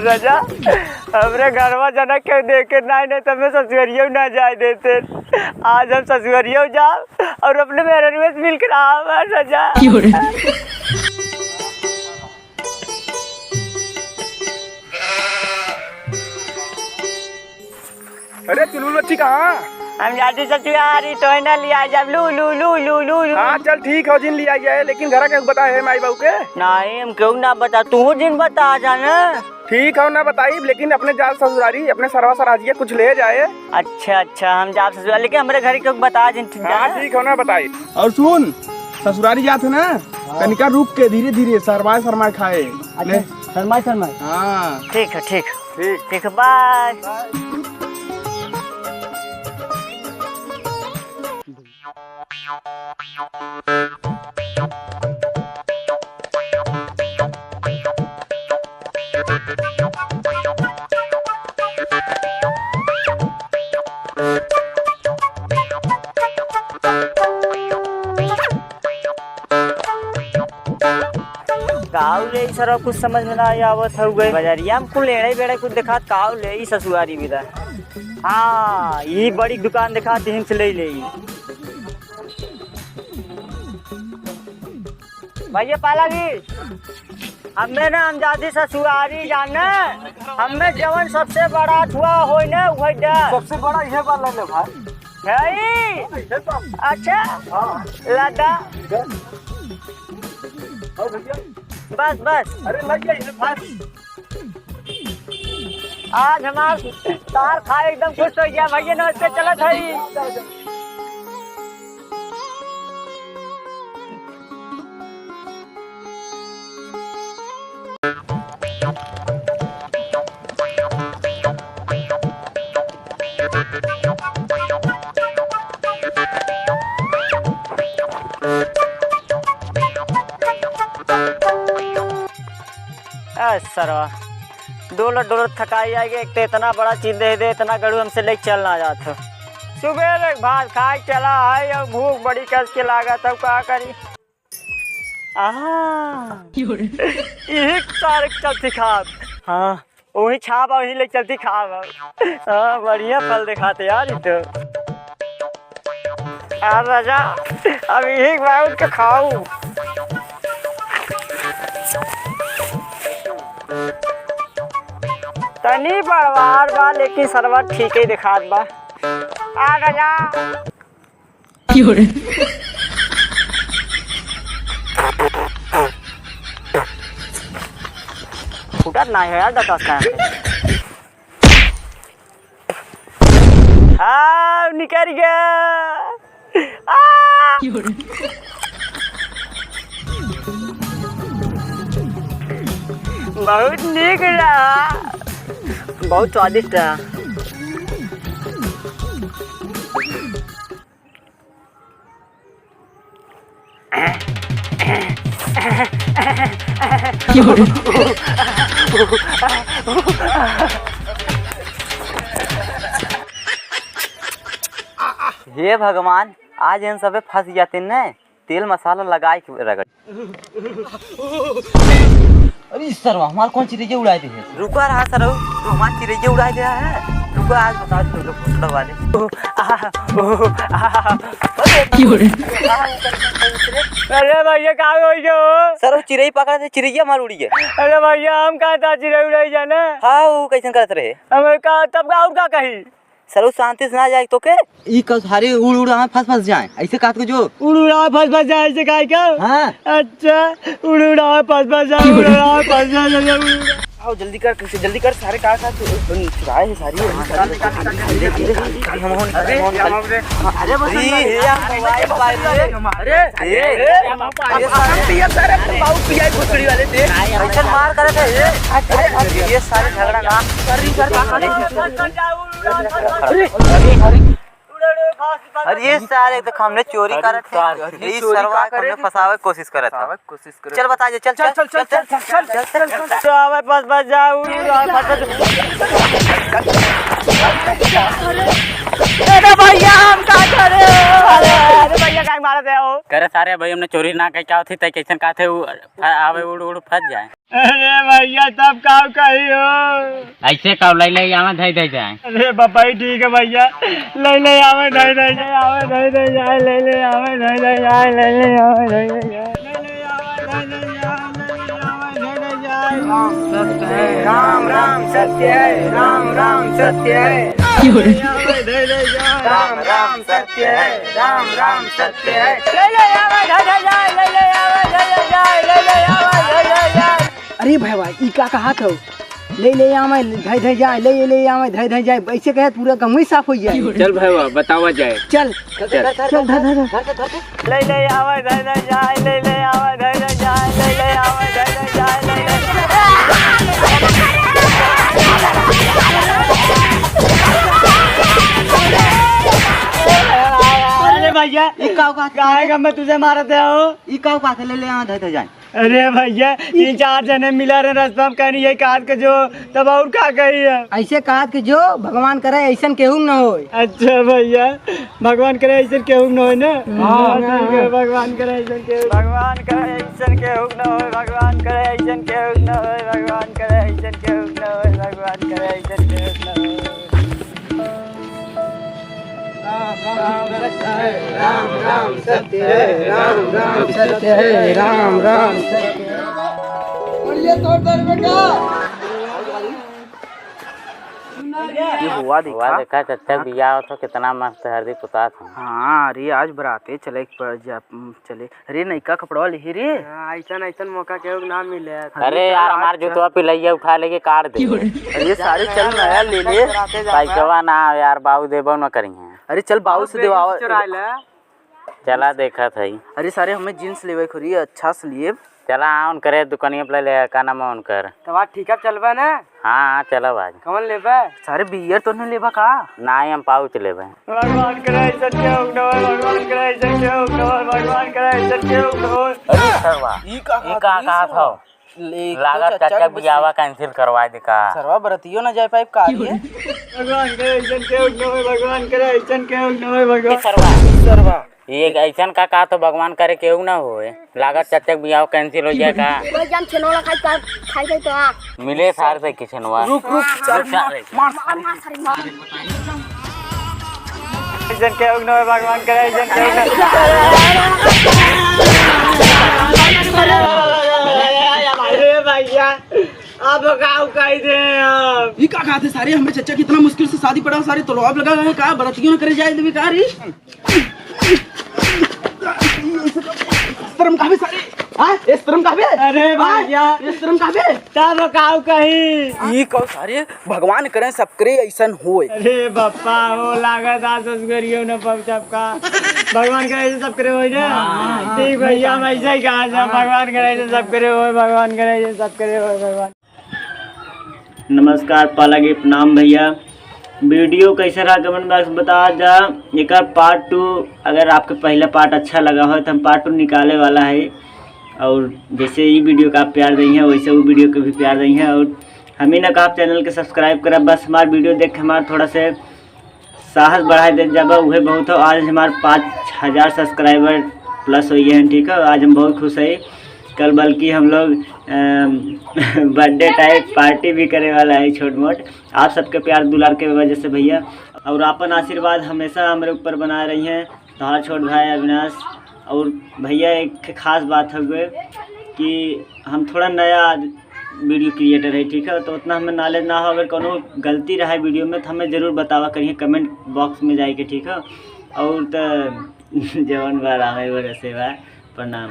राजा हमरे घरवा जनक के देखे नहीं तो मैं ससुरियों ना जाए देते। आज हम ससुरियों जाओ और अपने मेहरन मिल कर आओ राजा। अरे चुलू बच्ची कहाँ? हम जाती ससुरारी तो है ना लिया जब लू लू लू लू लू। हाँ चल ठीक है जिन लिया गया, लेकिन घर के बता है माई बाबू के? नहीं हम क्यों ना बता, तू जिन बता जाना। ठीक है ना बताई, लेकिन अपने जाल ससुरारी अपने सरवा सराजिया कुछ ले जाए। अच्छा हम जाप ससुरारी लेकिन हमारे घर के बता जिन। हाँ ठीक है ना बताई। और सुन ससुरारी जाते ना कनिका रुक के धीरे धीरे शरमाए खाए। शरमाए हाँ ठीक है ठीक ठीक है बाय। काऊ ले सर कुछ समझ में ना आवत हुए बाजारिया में कुल लेड़े बेड़े कुछ देखा काऊ ले ससुरारी विदा। हाँ ये बड़ी दुकान दिखा हिम से ले भैया पालागी हमें ना हम जाती ससुरारी जाने हमें जवन सबसे बड़ा हुआ हो ना वही सबसे बड़ा यह वाला ले भाई है। अच्छा लादा बस अरे लग गया आज हमार तार खाए एकदम खुश हो गया भैया। नमस्ते चलो भाई। सरवा डोलर थकाई आएगी। एक तो इतना बड़ा चीज दे इतना गड़ू हमसे लेके चलना जाता। सुबह भात खा चला है और भूख बड़ी कस के लागा तब क्या करी। यही सारे चलती खाब। हाँ वही छाप वही ले चलती खाब। हाँ बढ़िया फल दिखाते यार तो यार राजा। अब यही बार के खाऊ तनी बड़वार बा लेकिन सरवा ठीक ही दिखात बा। आ राजा फुटा ना है यार दकास का। हाँ निकल गया। बहुत नीक रहा, बहुत स्वादिष्ट रहा। हे भगवान आज इन सब फंस जाते न तेल मसाला लगाए के रगड़। अरे सर हमारे कौन चिड़िया उड़ाए थे? रुका रहा सर तो हमारे चिड़िया उड़ाए दिया है। रुको आज बता दो फोटो वाले। अरे भैया कहाँ गई हो? सर चिड़िया पकड़ा थे चिड़िया मार उड़ी है। अरे भैया हम कहा था चिड़िया उड़ाई जाना। हाँ वो कैसे करते रहे? हमें कहा तब और क्या कही सर वो शांति से ना जाए तो के ई सारे उड़ उड़ा फंस जाए ऐसे काट के जो उड़ उड़ा फंस जाए ऐसे कहा क्या? हाँ अच्छा उड़ उड़ा फंस जाए उड़ उड़ा फंस जाए। आओ जल्दी कर सारे काट चुराए हैं सारी। मार करे थे ये सारे झगड़ा ना अरे ये सारे तो हमने चोरी करा था, ये सरवा हमने फंसावे की कोशिश करा था। चल बता दे, चल चल चल चल चल चल चल तो आवे बस बस जाऊ अरे भैया हम का करे, अरे भैया काहे मारत है हो? करे सारे भाई हमने चोरी ना कही, क्या होती तय कैसन का थे आवे उड़ उड़ फंस जाए। अरे भैया तब का कही हो? ऐसे कब ले ले आवे धई धई जाए। अरे बाबा ही ठीक है भैया, ले आवे धई धई जाए, आवे धई धई जाए, ले आवे धई धई जाए, ले आवे धई धई जाए, राम राम सत्य है, राम राम सत्य है, राम राम सत्य है, राम राम सत्य है, ले आवे धई धई जाए, ले आवे धई धई जाए, ले आवे धई धई जाए। अरे भाई ई का कहा था ले आवे धई धई जाए, ले आवे धई धई जाए, ऐसे कहे पूरा गम ही साफ हो जाए। चल भाई बतावा जाए। चल चल धर ले आवे धई धई जाए, ले आवे धई धई जाए, ले आवे धई धई जाए, अरे भैया ई का का काहे मैं तुझे मारते हो? ई का ले आवे धई धई जाए। अरे भैया 3-4 जने मिला रहे रास्ता में, कहनी यही काट के जो तब और का कही है। ऐसे कहा कि जो भगवान करे ऐसा केहू न हो। अच्छा भैया भगवान करे ऐसा केहू न हो ना। भगवान करे ऐसा केहू, भगवान करे ऐसा केहू न हो, भगवान करे ऐसा केहू न हो, भगवान करे ऐसा केहू न हो, भगवान करे ऐसा केहू न हो। राम राम सत्य है, राम राम सत्य है, राम राम सत्य है। और ये तो डर बेटा हुआ देखा चाचा बिया तो कितना मस्त हरदी पुता था। हाँ अरे आज बराते चले चले। अरे नैका कपड़ा लिही रे, ऐसा मौका केहू ना मिले। अरे यार हमार जुतवा पिलैया उठा लेके काट दे। अरे सारे चल नया ले ले। पैसवा ना यार बाबू देबो न करी है। अरे चल बाबू से देवावा। चला देखा था। अरे सारे हमें जींस लेवे खोरी अच्छा से लिए। चला हाँ उनकरे दुकानिया पे ले का नाम है उनकर। तब ठीक है चलबा ना। हाँ चलो आज। कौन लेबा? सारे बियर तो नहीं लेबा का? ना हम पाउच लेबे। भगवान करे ऐसा केहू न हो, भगवान करे ऐसा केहू न हो, भगवान करे ऐसा केहू न हो। अरे सरवा ई का था लागत चाचा बियावा कैंसिल करवा दे का। सरवा बरतियो ना जाए पाइप का ये। भगवान करे ऐसा केहू न हो, भगवान करे ऐसा केहू न हो, भगवान सरवा ये ऐसन का तो भगवान करे केहू ना होए। लागत चाचा बियाह कैंसिल हो जाए का। खाई तो आ मिले सार से किचनवा। रुक ऐसा केहू न हो, भगवान करे ऐसा केहू न हो। अरे भैया अब गाँव कही दे। ये का कहा थे सारे हमें चचा कितना मुश्किल से शादी पड़ा, सारे तो लॉब लगा है का बरतियों करे जाए देवी का रे। शर्म काबे सारे हां ए शर्म काबे। अरे भैया ये शर्म काबे तब गाँव कही। ये कहो सारे भगवान करे सबकरे ऐसन होए। अरे बप्पा हो लागत आ ससुरियो न पहुंचब का। भगवान करे ऐसे सब करे हो ना। ठीक भैया हम ऐसे ही कहा था, भगवान करे ऐसे सब करे हो, भगवान करे ऐसे सब करे हो, भगवान। नमस्कार पालागी प्रणाम भैया। वीडियो कैसा रहा कमेंट बॉक्स बता जा। एक पार्ट 2 अगर आपके पहला पार्ट अच्छा लगा हो तो हम पार्ट 2 निकाले वाला है। और जैसे ये वीडियो का आप प्यार दी हैं वैसे वो वीडियो को भी प्यार दी हैं। और हमें ना कहा आप चैनल के सब्सक्राइब करा, बस हमारे वीडियो देख के हमारा थोड़ा से साहस बढ़ा दे जब वह बहुत हो। आज हमारे 5000 सब्सक्राइबर प्लस हो गए हैं। ठीक है आज हम बहुत खुश हैं। कल बल्कि हम लोग बर्थडे टाइप पार्टी भी करने वाला है छोट मोट। आप सबके प्यार दुलार के वजह से भैया और अपन आशीर्वाद हमेशा हमारे ऊपर बनाए रही हैं। तुम्हारा छोट भाई अविनाश। और भैया एक खास बात है कि हम थोड़ा नया वीडियो क्रिएटर है। ठीक है तो उतना हमें नॉलेज ना हो, अगर कोनो गलती रहा वीडियो में तो हमें ज़रूर बतावा करिए कमेंट बॉक्स में जाके। ठीक है और तो जवन बार आवे वो रसे बा। प्रणाम।